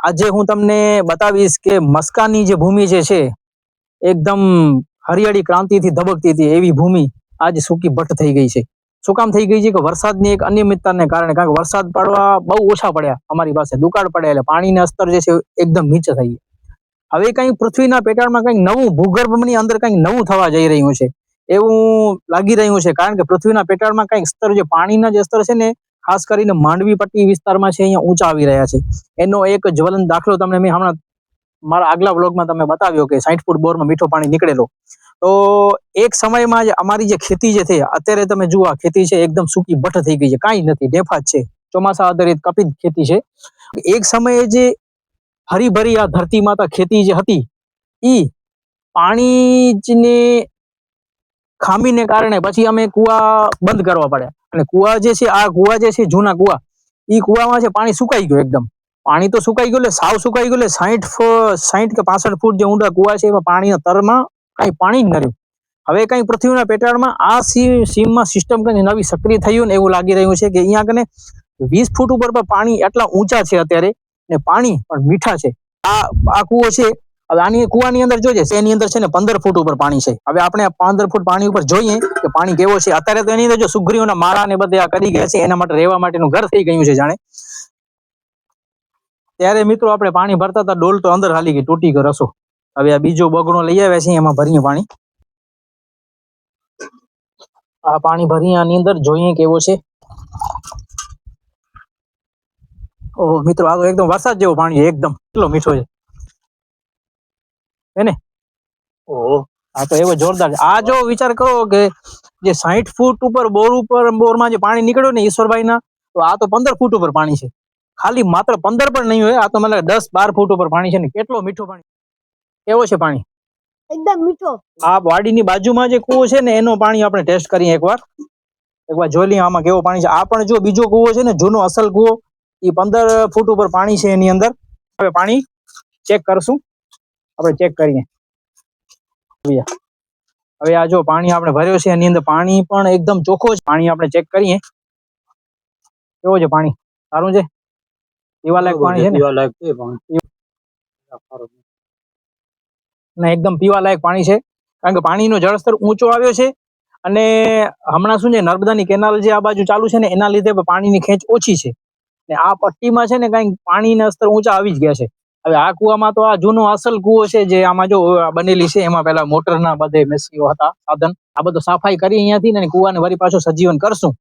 આજે હું તમને બતાવીશ કે મસ્કાની જે ભૂમિ જે છે એકદમ હરિયાળી ક્રાંતિથી ધબકતી હતી એવી ભૂમિ આજે સૂકી ભટ્ટ થઈ ગઈ છે. શું કામ થઈ ગઈ છે કે વરસાદની એક અનિયમિતતાને કારણે, કારણ કે વરસાદ પડવા બહુ ઓછા પડ્યા અમારી પાસે, દુકાળ પડ્યા એટલે પાણીના સ્તર જે છે એકદમ નીચે થઈ ગયા. હવે કંઈક પૃથ્વીના પેટાળમાં કંઈક નવું, ભૂગર્ભની અંદર કંઈક નવું થવા જઈ રહ્યું છે એવું લાગી રહ્યું છે. કારણ કે પૃથ્વીના પેટાળમાં કંઈક સ્તર, જે પાણીના જે સ્તર છે ને, ખાસ કરીને માંડવી પટ્ટી વિસ્તારમાં છે, અહીંયા ઊંચા આવી રહ્યા છે. એનો એક જ્વલંત દાખલો તમને મેં હમણાં મારા આગલા વ્લોગમાં તમે બતાવ્યો કે 60 ફૂટ બોરમાં મીઠું પાણી નીકળેલો. તો એક સમયમાં જ અમારી જે ખેતી જે છે, અત્યારે તમે જુઓ આ ખેતી છે એકદમ સૂકી ભઠ્ઠ થઈ ગઈ છે, કાંઈ નથી, ઢેફા જ છે, ચોમાસા આધારિત કપિત ખેતી છે. એક સમયે જે હરીભરી આ ધરતી માતા ખેતી જે હતી, ઈ પાણીને ખામીને કારણે પછી અમે કુવા બંધ કરવા પડ્યા. અને કુવા જે છે, આ કુવા જે છે જૂના કુવા, ઈ કુવામાં છે પાણી સુકાઈ ગયું એકદમ. પાણી તો સુકાઈ ગયું, એટલે સાવ સુકાઈ ગયું, એટલે 60 કે 65 ફૂટ જે ઊંડા કુવા છે એમાં પાણીના તરમાં કઈ પાણી જ ન રહ્યું. હવે કઈ પૃથ્વીના પેટાળમાં આ સીમમાં સિસ્ટમ કઈ નવી સક્રિય થયું ને એવું લાગી રહ્યું છે કે અહીંયા કને 20 ફૂટ ઉપર પર પાણી એટલા ઊંચા છે અત્યારે, ને પાણી પણ મીઠા છે. આ કુવો છે, હવે આની કુવાની અંદર જોઈએ એની અંદર છે ને 15 ફૂટ ઉપર પાણી છે. હવે આપણે 15 ફૂટ પાણી ઉપર જોઈએ કે પાણી કેવો છે. અત્યારે તો એની અંદર જો સુગ્રીઓના માળા ને બધે આ કરી ગયા છે, એના માટે રહેવા માટેનું ઘર થઈ ગયું છે જાણે. ત્યારે મિત્રો આપણે પાણી ભરતા હતા, ડોલ તો અંદર હાલી ગઈ, તૂટી ગયો રસો. હવે આ બીજો બગડો લઈ આવ્યા છે, એમાં ભરીએ પાણી. આ પાણી ભરીએ આની અંદર, જોઈએ કેવો છે. ઓહો મિત્રો, આ તો એકદમ વરસાદ જેવો પાણી છે, એકદમ કેટલો મીઠો છે હે ને. ઓહો, આ તો એવો જોરદાર છે. આ જો વિચાર કરો કે જે 60 ફૂટ ઉપર બોરમાં જે પાણી નીકળ્યું ને ઈશ્વરભાઈના, તો આ તો 15 ફૂટ ઉપર પાણી છે. ખાલી માત્ર 15 પણ નહીં હોય, આ તો મને 10-12 ફૂટ ઉપર પાણી છે ને. કેટલો મીઠો પાણી, કેવો છે પાણી, એકદમ મીઠો. આ વાડીની બાજુમાં જે કૂવો છે ને એનો પાણી આપણે ટેસ્ટ કરીએ એકવાર જોઈ લઈએ આમાં કેવો પાણી છે. આ પણ જો બીજો કૂવો છે ને, જૂનો અસલ કૂવો, એ 15 ફૂટ ઉપર પાણી છે એની અંદર. હવે પાણી ચેક કરશું, આપણે ચેક કરીએ. હવે આ જો પાણી આપણે ભર્યો છે એની અંદર પાણી પણ એકદમ ચોખ્ખો છે. પાણી આપણે ચેક કરીએ કેવો છે પાણી, સારું છે, પીવા લાયક પાણી છે ને, પીવા લાયક છે ને, એકદમ પીવા લાયક પાણી છે. કારણ કે પાણીનો જળસ્તર ઊંચો આવ્યો છે અને હમણાં શું છે, નર્મદાની કેનાલ જે આ બાજુ ચાલુ છે ને એના લીધે પાણીની ખેંચ ઓછી છે ને આ પટ્ટીમાં છે ને કઈક પાણીના સ્તર ઊંચા આવી જ ગયા છે. હવે આ કુવામાં તો આ જૂનો અસલ કુવો છે જે આમાં જો બનેલી છે, એમાં પેલા મોટરના બધે મેસીઓ હતા સાધન. આ બધું સફાઈ કરી અહીંયાથી ને કુવાને વળી પાછું સજીવન કરશું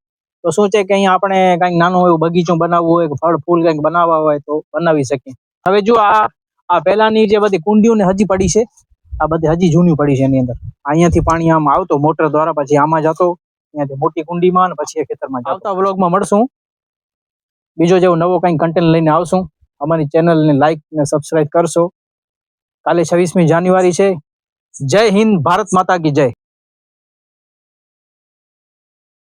તો શું છે કે અહીંયા આપણે કઈક નાનું એવું બગીચું બનાવવું હોય, ફળ ફૂલ કઈક બનાવવા હોય તો બનાવી શકીએ. હવે જો આ પહેલાની જે બધી કુંડીઓ ને હજી પડી છે, આ બધી હજી જૂની પડી છે એની અંદર. અહીંયાથી પાણી આમ આવતો મોટર દ્વારા, પછી આમાં જતો અહીંયાથી મોટી કુંડીમાં, પછી ખેતરમાં. આવતા વ્લોગમાં મળશું, બીજો જેવો નવો કંઈક કન્ટેન્ટ લઈને આવશું. અમારી ચેનલને લાઈક ને સબસ્ક્રાઇબ કરશો. કાલે 26મી જાન્યુઆરી છે. જય હિન્દ, ભારત માતા કી જય.